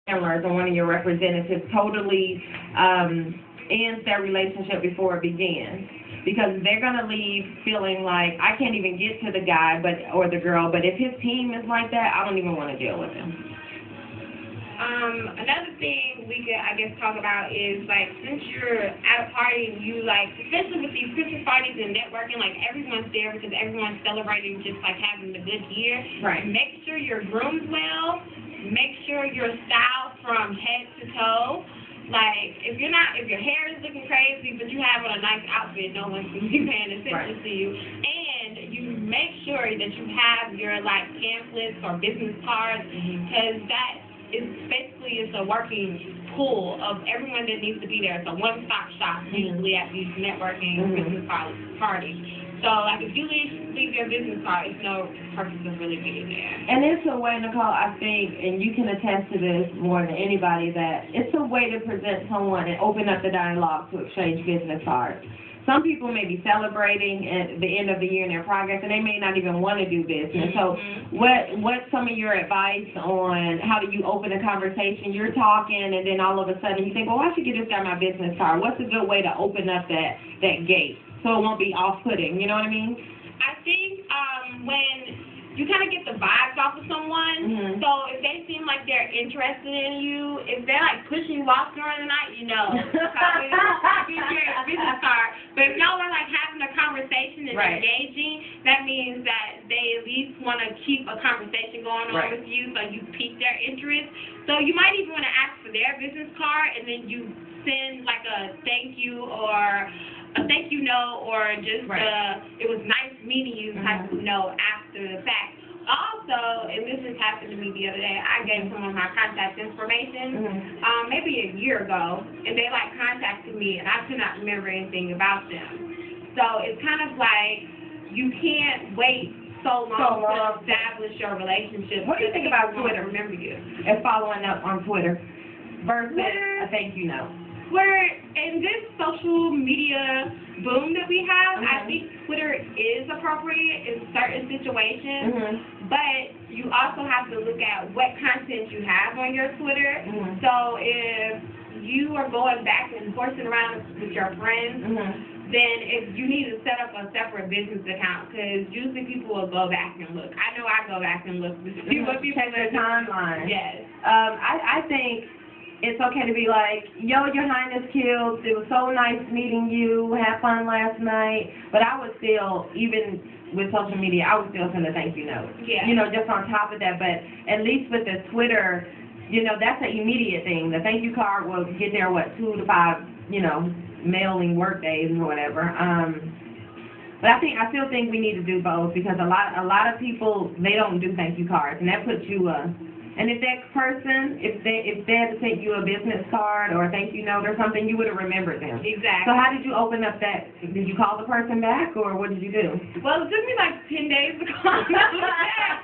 handlers or one of your representatives totally ends their relationship before it begins. Because they're going to leave feeling like, I can't even get to the guy or the girl, but if his team is like that, I don't even want to deal with him. Another thing we could, I guess, talk about is, like, since you're at a party and you, like, especially with these Christmas parties and networking, like, everyone's there because everyone's celebrating just, like, having a good year. Right. Make sure you're groomed well. Make sure you're styled from head to toe. Like, if your hair is looking crazy, but you have on a nice outfit, no one's going to be paying attention to you. And you make sure that you have your, like, pamphlets or business cards, because that is basically a working pool of everyone that needs to be there. It's a one-stop shop usually at these networking business parties. So, like, if you leave your business card, it's no purpose of really being there. And it's a way, Nicole, I think, and you can attest to this more than anybody, that it's a way to present someone and open up the dialogue to exchange business cards. Some people may be celebrating at the end of the year in their progress, and they may not even want to do business. So what's some of your advice on how do you open a conversation? You're talking, and then all of a sudden you think, well, I should give this guy my business card. What's a good way to open up that gate so it won't be off-putting? You know what I mean? I think when you kind of get the vibes off of someone, so if they seem like they're interested in you, if they're like pushing you off during the night, you know, probably give your business card. But if y'all are like having a conversation and engaging, that means that they at least want to keep a conversation going on with you, so you pique their interest. So you might even want to ask for their business card, and then you send like a thank you or a thank you note, or just it was nice meeting you type of note after the fact. Also, and this just happened to me the other day, I gave someone my contact information maybe a year ago, and they like contacted me, and I could not remember anything about them. So it's kind of like you can't wait so long to establish your relationship. What do you think about Twitter? Remember you And following up on Twitter versus a thank you note. We're in this social media boom that we have, I think Twitter is appropriate in certain situations, but you also have to look at what content you have on your Twitter. So if you are going back and horsing around with your friends, then if you need to set up a separate business account, because usually people will go back and look. I know I go back and look to see what people check their timeline. Yes. I think it's okay to be like, yo, Your Highness Kills, it was so nice meeting you, had fun last night, but I would still, even with social media, I would still send a thank you note. Yeah. You know, just on top of that, but at least with the Twitter, you know, that's an immediate thing. The thank you card will get there, 2 to 5, you know, mailing work days or whatever. But I still think we need to do both, because a lot of people, they don't do thank you cards, and that puts you and if that person, if they had to take you a business card or a thank you note or something, you would have remembered them. Exactly. So how did you open up that? Did you call the person back, or what did you do? Well, it took me like 10 days to call them back.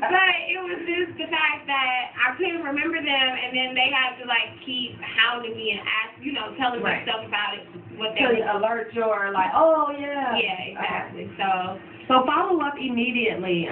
But it was just the fact that I couldn't remember them, and then they had to like keep hounding me and ask, you know, telling me stuff about it, what they were. Alert your like, oh yeah. Yeah, exactly. So follow up immediately.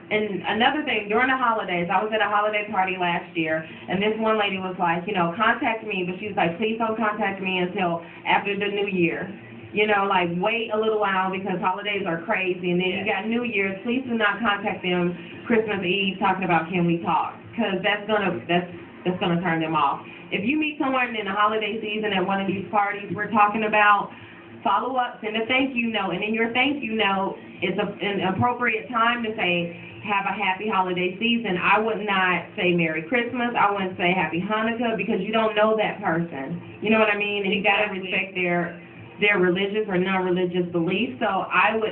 And another thing, during the holidays, I was at a holiday party last year, and this one lady was like, you know, contact me, but she was like, please don't contact me until after the New Year. You know, like, wait a little while, because holidays are crazy, and then you got New Year's. Please do not contact them Christmas Eve talking about, can we talk? Because that's gonna turn them off. If you meet someone in the holiday season at one of these parties we're talking about, follow up, send a thank you note, and in your thank you note, it's an appropriate time to say, have a happy holiday season. I would not say Merry Christmas. I wouldn't say Happy Hanukkah, because you don't know that person. You know what I mean? And you got to respect their religious or non-religious beliefs. So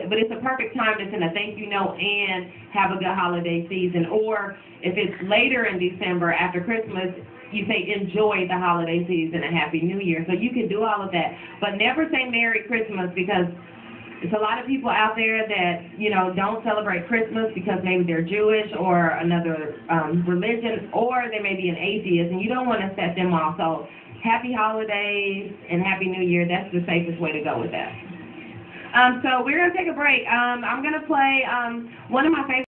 but it's a perfect time to send a thank you note and have a good holiday season. Or if it's later in December after Christmas, you say enjoy the holiday season and Happy New Year. So you can do all of that, but never say Merry Christmas, because it's a lot of people out there that, you know, don't celebrate Christmas because maybe they're Jewish or another religion, or they may be an atheist, and you don't want to set them off. So happy holidays and Happy New Year. That's the safest way to go with that. So we're going to take a break. I'm going to play one of my favorite